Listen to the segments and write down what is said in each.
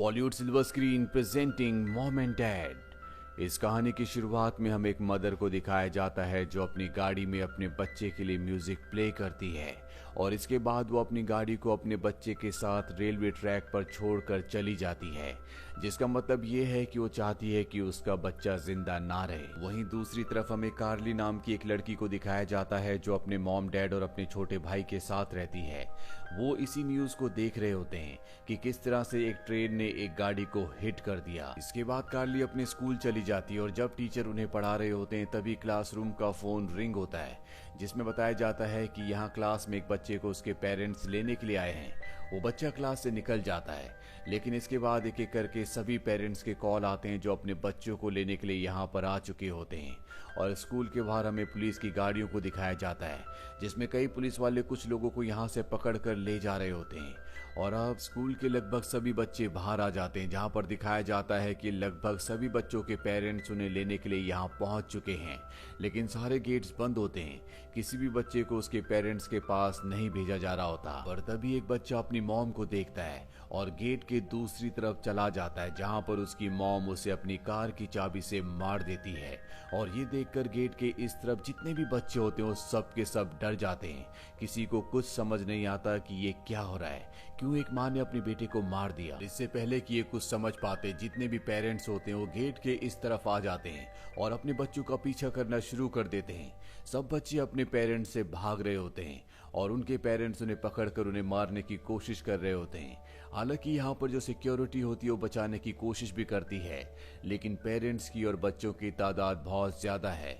Bollywood silver screen presenting mom and dad. इस कहानी की शुरुआत में हमें एक मदर को दिखाया जाता है जो अपनी गाड़ी में अपने बच्चे के लिए म्यूजिक प्ले करती है और इसके बाद वो अपनी गाड़ी को अपने बच्चे के साथ रेलवे ट्रैक पर छोड़कर चली जाती है, जिसका मतलब ये है कि वो चाहती है कि उसका बच्चा जिंदा ना रहे। वहीं दूसरी तरफ हमें कार्ली नाम की एक लड़की को दिखाया जाता है जो अपने मॉम डैड और अपने छोटे भाई के साथ रहती है। वो इसी न्यूज को देख रहे होते हैं कि किस तरह से एक ट्रेन ने एक गाड़ी को हिट कर दिया। इसके बाद कार्ली अपने स्कूल चली जाती है और जब टीचर उन्हें पढ़ा रहे होते हैं तभी क्लासरूम का फोन रिंग होता है, जिसमें बताया जाता है कि यहाँ क्लास में एक बच्चे को उसके पेरेंट्स लेने के लिए आए हैं। वो बच्चा क्लास से निकल जाता है, लेकिन इसके बाद एक एक करके सभी पेरेंट्स के कॉल आते हैं जो अपने बच्चों को लेने के लिए यहाँ पर आ चुके होते हैं। और स्कूल के बाहर हमें पुलिस की गाड़ियों को दिखाया जाता है, जिसमें कई पुलिस वाले कुछ लोगों को यहाँ से पकड़ कर ले जा रहे होते हैं। और अब स्कूल के लगभग सभी बच्चे बाहर आ जाते हैं, जहाँ पर दिखाया जाता है कि लगभग सभी बच्चों के पेरेंट्स उन्हें लेने के लिए यहाँ पहुंच चुके हैं, लेकिन सारे गेट्स बंद होते हैं। किसी भी बच्चे को उसके पेरेंट्स के पास नहीं भेजा जा रहा होता। पर तभी एक बच्चा अपनी मॉम को देखता है और गेट के दूसरी तरफ चला जाता है, जहाँ पर उसकी मॉम उसे अपनी कार की चाबी से मार देती है। और ये देखकर गेट के इस तरफ जितने भी बच्चे होते हैं वो सब के सब डर जाते हैं। किसी को कुछ समझ नहीं आता कि ये क्या हो रहा है, क्यों एक माँ ने अपने बेटे को मार दिया। इससे पहले कि ये कुछ समझ पाते, जितने भी पेरेंट्स होते हैं वो गेट के इस तरफ आ जाते हैं और अपने बच्चों का पीछा करना शुरू कर देते हैं। सब बच्चे अपने पेरेंट्स से भाग रहे होते हैं और उनके पेरेंट्स उन्हें पकड़कर उन्हें मारने की कोशिश कर रहे होते हैं। हालांकि यहाँ पर जो सिक्योरिटी होती है वो बचाने की कोशिश भी करती है, लेकिन पेरेंट्स की और बच्चों की तादाद बहुत ज्यादा है।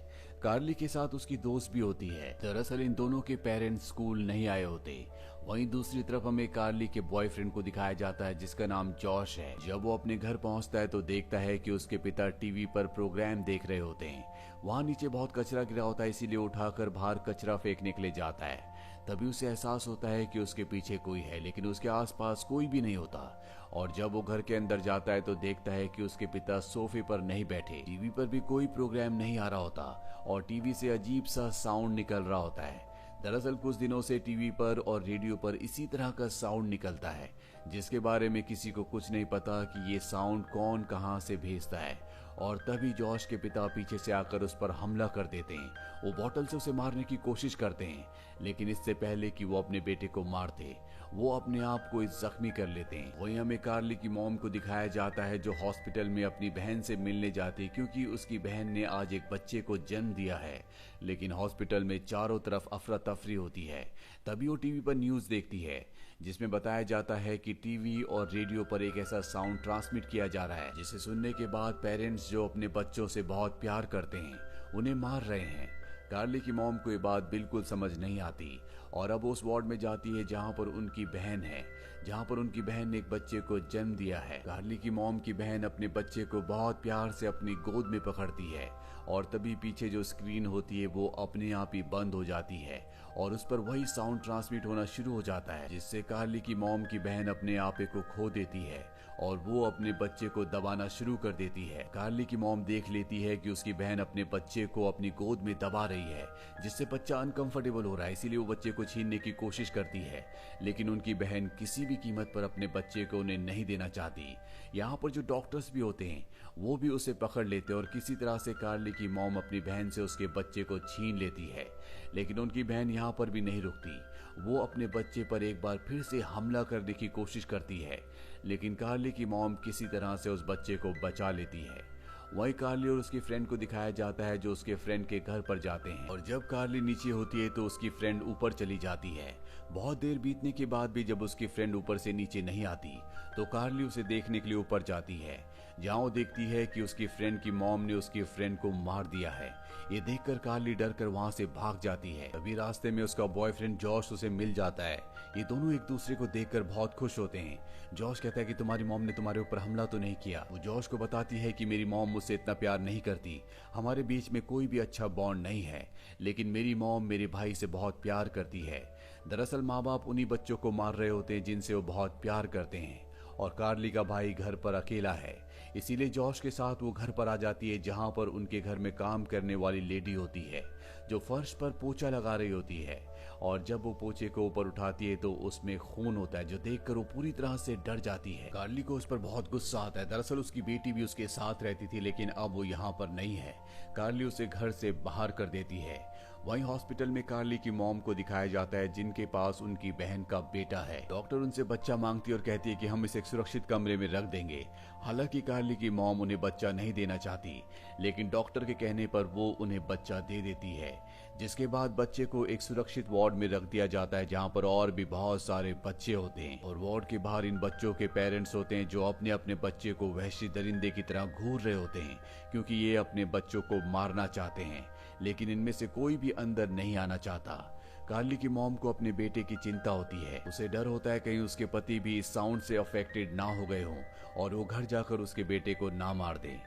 कार्ली के साथ उसकी दोस्त भी होती है। दरअसल इन दोनों के पेरेंट्स स्कूल नहीं आए होते। वहीं दूसरी तरफ हमें कार्ली के बॉयफ्रेंड को दिखाया जाता है जिसका नाम जॉश है। जब वो अपने घर पहुंचता है तो देखता है कि उसके पिता टीवी पर प्रोग्राम देख रहे होते हैं। वहां नीचे बहुत कचरा गिरा होता है, इसीलिए उठाकर बाहर कचरा फेंकने के लिए जाता है। तभी उसे एहसास होता है कि उसके पीछे कोई है, लेकिन उसके आसपास कोई भी नहीं होता। और जब वो घर के अंदर जाता है तो देखता है कि उसके पिता सोफे पर नहीं बैठे, टीवी पर भी कोई प्रोग्राम नहीं आ रहा होता और टीवी से अजीब सा साउंड निकल रहा होता है। दरअसल कुछ दिनों से टीवी पर और रेडियो पर इसी तरह का साउंड निकलता है, जिसके बारे में किसी को कुछ नहीं पता कि ये साउंड कौन कहां से भेजता है। और तभी जॉश के पिता पीछे से आकर उस पर हमला कर देते हैं। वो बोतल से उसे मारने की कोशिश करते हैं, लेकिन इससे पहले कि वो अपने बेटे को मारते वो अपने आप को जख्मी कर लेते हैं। वहीं हमें कार्ली की मॉम को दिखाया जाता है जो हॉस्पिटल में अपनी बहन से मिलने जाती, क्योंकि उसकी बहन ने आज एक बच्चे को जन्म दिया है। लेकिन हॉस्पिटल में चारों तरफ अफरा तफरी होती है। तभी वो टीवी पर न्यूज देखती है, जिसमें बताया जाता है कि टीवी और रेडियो पर एक ऐसा साउंड ट्रांसमिट किया जा रहा है जिसे सुनने के बाद पेरेंट्स जो अपने बच्चों से बहुत प्यार करते हैं उन्हें मार रहे हैं। कार्ली की मॉम को ये बात बिल्कुल समझ नहीं आती और अब उस वार्ड में जाती है जहां पर उनकी बहन है, जहां पर उनकी बहन ने एक बच्चे को जन्म दिया है। कार्ली की मॉम की बहन अपने बच्चे को बहुत प्यार से अपनी गोद में पकड़ती है और तभी पीछे जो स्क्रीन होती है वो अपने आप ही बंद हो जाती है और उस पर वही साउंड ट्रांसमिट होना शुरू हो जाता है, जिससे कार्ली की मॉम की बहन अपने आपे को खो देती है और वो अपने बच्चे को दबाना शुरू कर देती है। कार्ली की मॉम देख लेती है कि उसकी बहन अपने बच्चे को अपनी गोद में दबा रही है, जिससे बच्चा अनकंफर्टेबल हो रहा है, इसीलिए वो बच्चे को छीनने की कोशिश करती है। लेकिन उनकी बहन किसी भी कीमत पर अपने बच्चे को उन्हें नहीं देना चाहती। यहाँ पर जो डॉक्टर्स भी होते हैं वो भी उसे पकड़ लेते हैं और किसी तरह से कार्ली की मॉम अपनी बहन से उसके बच्चे को छीन लेती है। लेकिन उनकी बहन यहाँ पर भी नहीं रुकती, वो अपने बच्चे पर एक बार फिर से हमला करने की कोशिश करती है, लेकिन कार्ली की मॉम किसी तरह से उस बच्चे को बचा लेती है। वहीं कार्ली और उसकी फ्रेंड को दिखाया जाता है जो उसके फ्रेंड के घर पर जाते हैं और जब कार्ली नीचे होती है तो उसकी फ्रेंड ऊपर चली जाती है। बहुत देर बीतने के बाद भी जब उसकी फ्रेंड ऊपर से नीचे नहीं आती तो कार्ली उसे देखने के लिए ऊपर जाती है, जहां वो देखती है कि उसकी फ्रेंड की मॉम ने उसकी फ्रेंड को मार दिया है। ये देखकर कार्ली डर कर वहां से भाग जाती है। तभी रास्ते में उसका बॉयफ्रेंड जॉश उसे मिल जाता है। ये दोनों एक दूसरे को देखकर बहुत खुश होते हैं। जॉश कहता है कि तुम्हारी मॉम ने तुम्हारे ऊपर हमला तो नहीं किया। वो जॉश को बताती है कि मेरी मॉम मुझसे इतना प्यार नहीं करती, हमारे बीच में कोई भी अच्छा बॉन्ड नहीं है, लेकिन मेरी मॉम मेरे भाई से बहुत प्यार करती है। दरअसल माँ बाप उन्हीं बच्चों को मार रहे होते हैं जिनसे वो बहुत प्यार करते हैं और कार्ली का भाई घर पर अकेला है। इसीलिए जॉश के साथ वो घर पर आ जाती है, जहां पर उनके घर में काम करने वाली लेडी होती है जो फर्श पर पोछा लगा रही होती है। और जब वो पोछे को ऊपर उठाती है तो उसमें खून होता है, जो देखकर वो पूरी तरह से डर जाती है। कार्ली को उस पर बहुत गुस्सा आता है। दरअसल उसकी बेटी भी उसके साथ रहती थी, लेकिन अब वो यहाँ पर नहीं है। कार्ली उसे घर से बाहर कर देती है। वहीं हॉस्पिटल में कार्ली की मॉम को दिखाया जाता है, जिनके पास उनकी बहन का बेटा है। डॉक्टर उनसे बच्चा मांगती है और कहती है कि हम इसे एक सुरक्षित कमरे में रख देंगे। हालांकि कार्ली की मॉम उन्हें बच्चा नहीं देना चाहती, लेकिन डॉक्टर के कहने पर वो उन्हें बच्चा दे देती है, जिसके बाद बच्चे को एक सुरक्षित वार्ड में रख दिया जाता है, जहां पर और भी बहुत सारे बच्चे होते हैं। और वार्ड के बाहर इन बच्चों के पेरेंट्स होते हैं, जो अपने अपने बच्चे को वहशी दरिंदे की तरह घूर रहे होते हैं, क्योंकि ये अपने बच्चों को मारना चाहते हैं, लेकिन इनमें से कोई भी अंदर नहीं आना चाहता। कार्ली की मॉम को अपने बेटे की चिंता होती है। उसे डर होता है कहीं उसके पति भी इस साउंड से अफेक्टेड ना हो गए हों और वो घर जाकर उसके बेटे को ना मार दे।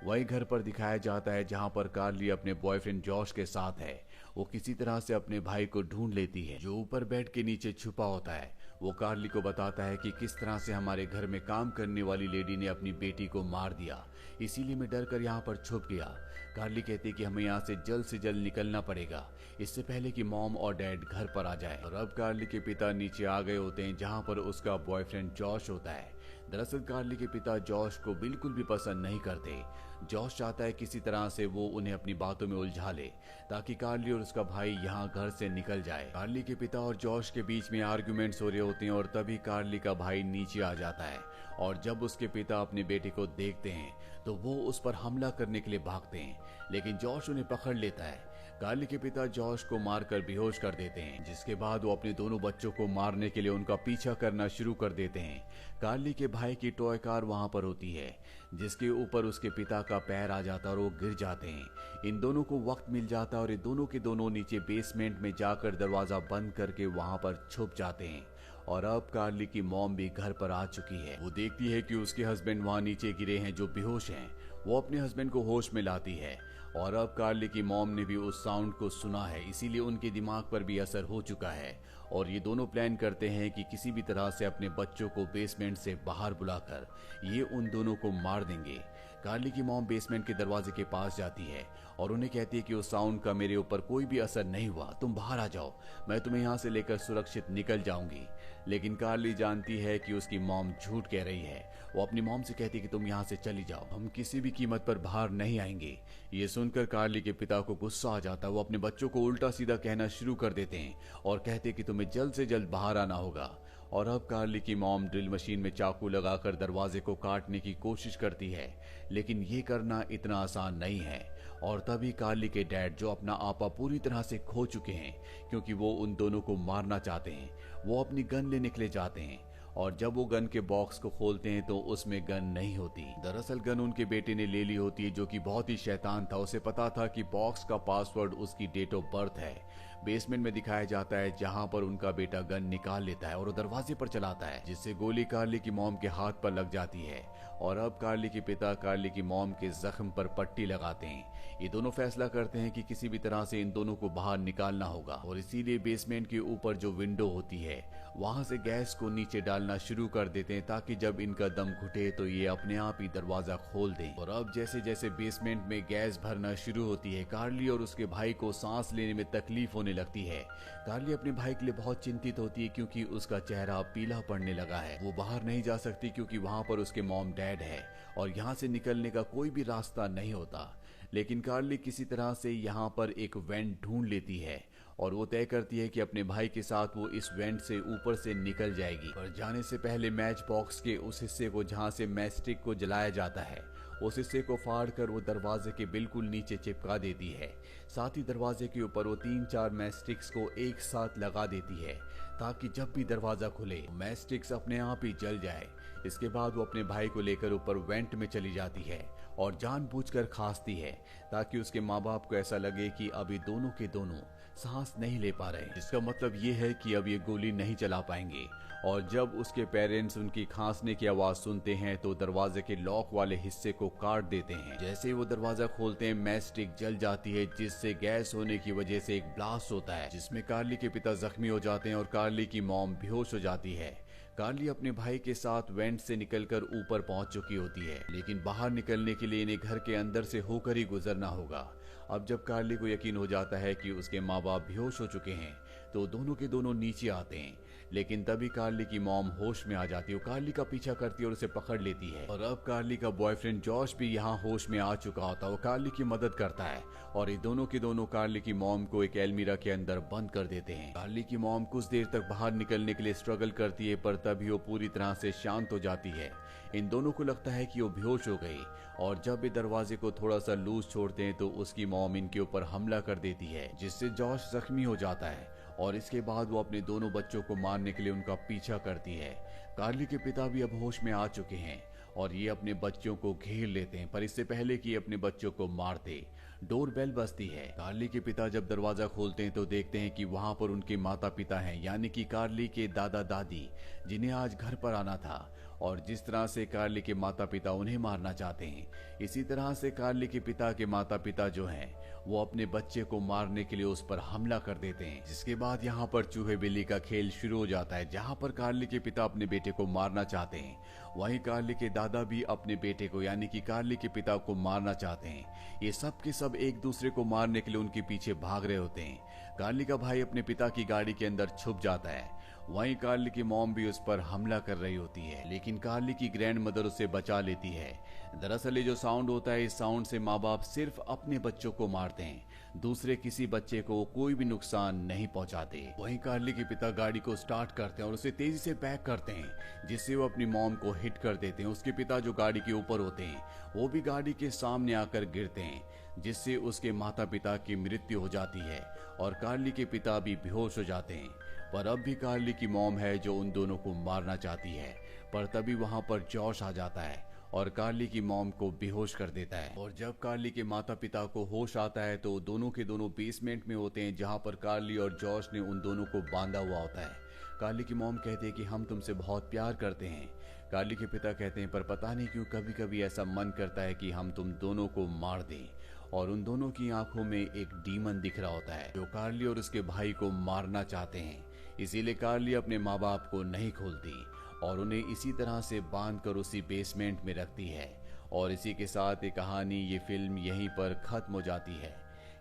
वही घर पर दिखाया जाता है, जहां पर कार्ली अपने बॉयफ्रेंड जॉश के साथ है। वो किसी तरह से अपने भाई को ढूंढ लेती है, जो ऊपर बेड के नीचे छुपा होता है। वो कार्ली को बताता है कि किस तरह से हमारे घर में काम करने वाली लेडी ने अपनी बेटी को मार दिया, इसीलिए मैं डर कर यहाँ पर छुप गया। कार्ली कहती है कि हमें यहाँ से जल्द निकलना पड़ेगा, इससे पहले कि मॉम और डैड घर पर आ जाए। और अब कार्ली के पिता नीचे आ गए होते हैं, जहाँ पर उसका बॉयफ्रेंड जॉश होता है। दरअसल कार्ली के पिता जॉश को बिल्कुल भी पसंद नहीं करते। जॉश चाहता है किसी तरह से वो उन्हें अपनी बातों में उलझा ले, ताकि कार्ली और उसका भाई यहाँ घर से निकल जाए। कार्ली के पिता और जॉश के बीच में आर्गुमेंट्स हो रहे होते हैं और तभी कार्ली का भाई नीचे आ जाता है। और जब उसके पिता अपने बेटे को देखते हैं तो वो उस पर हमला करने के लिए भागते हैं, लेकिन जॉश उन्हें पकड़ लेता है। कार्ली के पिता जॉश को मारकर बेहोश कर देते हैं, जिसके बाद वो अपने दोनों बच्चों को मारने के लिए उनका पीछा करना शुरू कर देते हैं। कार्ली के भाई की टॉय कार वहां पर होती है, जिसके ऊपर उसके पिता का पैर आ जाता है और वो गिर जाते हैं। इन दोनों को वक्त मिल जाता है और ये दोनों के दोनों नीचे बेसमेंट में जाकर दरवाजा बंद करके वहां पर छुप जाते हैं। और अब कार्ली की मॉम भी घर पर आ चुकी है। वो देखती है कि उसके हस्बैंड वहां नीचे गिरे हैं, जो बेहोश हैं। वो अपने हस्बैंड को होश में लाती है और अब कार्ली की मॉम ने भी उस साउंड को सुना है, इसीलिए उनके दिमाग पर भी असर हो चुका है। और ये दोनों प्लान करते हैं कि किसी भी तरह से अपने बच्चों को बेसमेंट से बाहर बुलाकर ये उन दोनों को मार देंगे। कार्ली की मॉम बेसमेंट के दरवाजे के पास जाती है और उन्हें कहती है कि उस साउंड का मेरे ऊपर कोई भी असर नहीं हुआ, तुम बाहर आ जाओ, मैं तुम्हें यहाँ से लेकर सुरक्षित निकल जाऊंगी। लेकिन कार्ली जानती है कि उसकी मॉम झूठ कह रही है। वो अपनी मॉम से कहती है कि तुम यहाँ से चली जाओ, हम किसी भी कीमत पर बाहर नहीं आएंगे। ये सुनकर कार्ली के पिता को गुस्सा आ जाता है। वो अपने बच्चों को उल्टा सीधा कहना शुरू कर देते हैं और कहते हैं कि तुम्हें जल्द से जल्द बाहर आना होगा। और अब कार्ली की मॉम ड्रिल मशीन में चाकू लगाकर दरवाजे को काटने की कोशिश करती है, लेकिन ये करना इतना आसान नहीं है। और तभी कार्ली के डैड, जो अपना आपा पूरी तरह से खो चुके हैं क्योंकि वो उन दोनों को मारना चाहते हैं, वो अपनी गन ले निकले जाते हैं। और जब वो गन के बॉक्स को खोलते हैं तो उसमें गन नहीं होती। दरअसल गन उनके बेटे ने ले ली होती है, जो कि बहुत ही शैतान था। उसे पता था कि बॉक्स का पासवर्ड उसकी डेट ऑफ बर्थ है। बेसमेंट में दिखाया जाता है, जहां पर उनका बेटा गन निकाल लेता है और वो दरवाजे पर चलाता है, जिससे गोली कार्ली की मॉम के हाथ पर लग जाती है। और अब कार्ली के पिता कार्ली की मॉम के जख्म पर पट्टी लगाते हैं। ये दोनों फैसला करते हैं कि किसी भी तरह से इन दोनों को बाहर निकालना होगा और इसीलिए बेसमेंट के ऊपर जो विंडो होती है वहां से गैस को नीचे डालना शुरू कर देते हैं, ताकि जब इनका दम घुटे तो ये अपने आप ही दरवाजा खोल दें। और अब जैसे जैसे बेसमेंट में गैस भरना शुरू होती है, कार्ली और उसके भाई को सांस लेने में तकलीफ होने लगती है। कार्ली अपने भाई के लिए बहुत चिंतित होती है, क्योंकि उसका चेहरा पीला पड़ने लगा है। वो बाहर नहीं जा सकती क्योंकि वहां पर उसके मॉम डैड है और यहाँ से निकलने का कोई भी रास्ता नहीं होता। लेकिन कार्ली किसी तरह से यहाँ पर एक वेंट ढूंढ लेती है और वो तय करती है कि अपने भाई के साथ वो इस वेंट से ऊपर से निकल जाएगी। पर जाने से पहले मैच बॉक्स के उस हिस्से को जहाँ से मैच स्टिक को जलाया जाता है, उस हिस्से को फाड़ कर वो दरवाजे के बिल्कुल नीचे चिपका देती है। साथ ही दरवाजे के ऊपर वो 3-4 मैच स्टिक्स को एक साथ लगा देती है, ताकि जब भी दरवाजा खुले मैच स्टिक्स अपने आप ही जल जाए। इसके बाद वो अपने भाई को लेकर ऊपर वेंट में चली जाती है और जानबूझकर खांसती है, ताकि उसके माँ बाप को ऐसा लगे कि अभी दोनों के दोनों सांस नहीं ले पा रहे, जिसका मतलब ये है कि अब ये गोली नहीं चला पाएंगे। और जब उसके पेरेंट्स उनकी खांसने की आवाज सुनते हैं तो दरवाजे के लॉक वाले हिस्से को काट देते हैं। जैसे ही वो दरवाजा खोलते हैं, मैच स्टिक जल जाती है, जिससे गैस होने की वजह से एक ब्लास्ट होता है, जिसमें कार्ली के पिता जख्मी हो जाते हैं और कार्ली की मॉम बेहोश हो जाती है। कार्ली अपने भाई के साथ वेंट से निकलकर ऊपर पहुंच चुकी होती है, लेकिन बाहर निकलने के लिए इन्हें घर के अंदर से होकर ही गुजरना होगा। अब जब कार्ली को यकीन हो जाता है कि उसके माँ बाप बेहोश हो चुके हैं तो दोनों के दोनों नीचे आते हैं, लेकिन तभी कार्ली की मॉम होश में आ जाती है। वो कार्ली का पीछा करती है और उसे पकड़ लेती है। और अब कार्ली का बॉयफ्रेंड जॉश भी यहाँ होश में आ चुका होता है। वो कार्ली की मदद करता है और ये दोनों के दोनों कार्ली की मॉम को एक अलमीरा के अंदर बंद कर देते हैं। कार्ली की मॉम कुछ देर तक बाहर निकलने के लिए स्ट्रगल करती है, पर तभी वो पूरी तरह से शांत हो जाती है। इन दोनों को लगता है कि वो बेहोश हो गई और जब ये दरवाजे को थोड़ा सा लूज छोड़ते हैं तो उसकी मॉम इनके ऊपर हमला कर देती है, जिससे जॉश जख्मी हो जाता है और इसके बाद वो अपने दोनों बच्चों को मारने के लिए उनका पीछा करती है। कार्ली के पिता भी अब होश में आ चुके हैं और ये अपने बच्चों को घेर लेते हैं, पर इससे पहले कि अपने बच्चों को मारते डोर बेल बजती है। कार्ली के पिता जब दरवाजा खोलते हैं तो देखते हैं कि वहां पर उनके माता पिता हैं, यानी कि कार्ली के दादा दादी, जिन्हें आज घर पर आना था। और जिस तरह से कार्ली के माता पिता उन्हें मारना चाहते हैं, इसी तरह से कार्ली के पिता के माता पिता जो हैं वो अपने बच्चे को मारने के लिए उस पर हमला कर देते हैं। जिसके बाद यहाँ पर चूहे बिल्ली का खेल शुरू हो जाता है। जहाँ पर कार्ली के पिता अपने बेटे को मारना चाहते हैं, वहीं कार्ली के दादा भी अपने बेटे को यानी कि कार्ली के पिता को मारना चाहते हैं। ये सब के सब एक दूसरे को मारने के लिए उनके पीछे भाग रहे होते हैं। कार्ली का भाई अपने पिता की गाड़ी के अंदर छुप जाता है, वहीं कार्ली की मॉम भी उस पर हमला कर रही होती है, लेकिन कार्ली की ग्रैंड मदर उसे बचा लेती है। दरअसल ये जो साउंड होता है, इस साउंड से माँ बाप सिर्फ अपने बच्चों को मारते हैं, दूसरे किसी बच्चे को कोई भी नुकसान नहीं पहुंचाते। वहीं कार्ली के पिता गाड़ी को स्टार्ट करते हैं और उसे तेजी से बैक करते हैं, जिससे वो अपनी मॉम को हिट कर देते हैं। उसके पिता जो गाड़ी के ऊपर होते हैं वो भी गाड़ी के सामने आकर गिरते हैं, जिससे उसके माता पिता की मृत्यु हो जाती है और कार्ली के पिता भी बेहोश हो जाते हैं। पर अब भी कार्ली की मॉम है जो उन दोनों को मारना चाहती है, पर तभी वहां पर जॉश आ जाता है और कार्ली की मॉम को बेहोश कर देता है। और जब कार्ली के माता पिता को होश आता है तो दोनों के दोनों बेसमेंट में होते हैं, जहां पर कार्ली और जॉश ने उन दोनों को बांधा हुआ होता है। कार्ली की मॉम कहते हैं कि हम तुमसे बहुत प्यार करते हैं। कार्ली के पिता कहते हैं पर पता नहीं क्यों कभी कभी ऐसा मन करता है कि हम तुम दोनों को मार दें। और उन दोनों की आंखों में एक डीमन दिख रहा होता है जो कार्ली और उसके भाई को मारना चाहते हैं। इसीलिए कार्ली अपने माँ बाप को नहीं खोलती और उन्हें इसी तरह से बांधकर उसी बेसमेंट में रखती है। और इसी के साथ ये कहानी, ये फिल्म यहीं पर खत्म हो जाती है।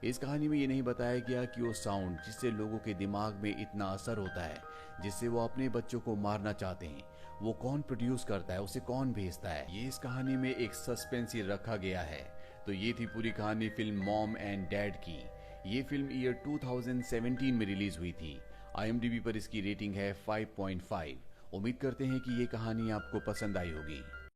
इस कहानी में ये नहीं बताया गया कि वो साउंड जिससे लोगों के दिमाग में इतना असर होता है, जिससे वो अपने बच्चों को मारना चाहते हैं, वो कौन प्रोड्यूस करता है, उसे कौन भेजता है। ये इस कहानी में एक सस्पेंस ही रखा गया है। तो ये थी पूरी कहानी फिल्म मॉम एंड डैड की। ये फिल्म ईयर 2017 में रिलीज हुई थी। IMDb पर इसकी रेटिंग है 5.5। उम्मीद करते हैं कि ये कहानी आपको पसंद आई होगी।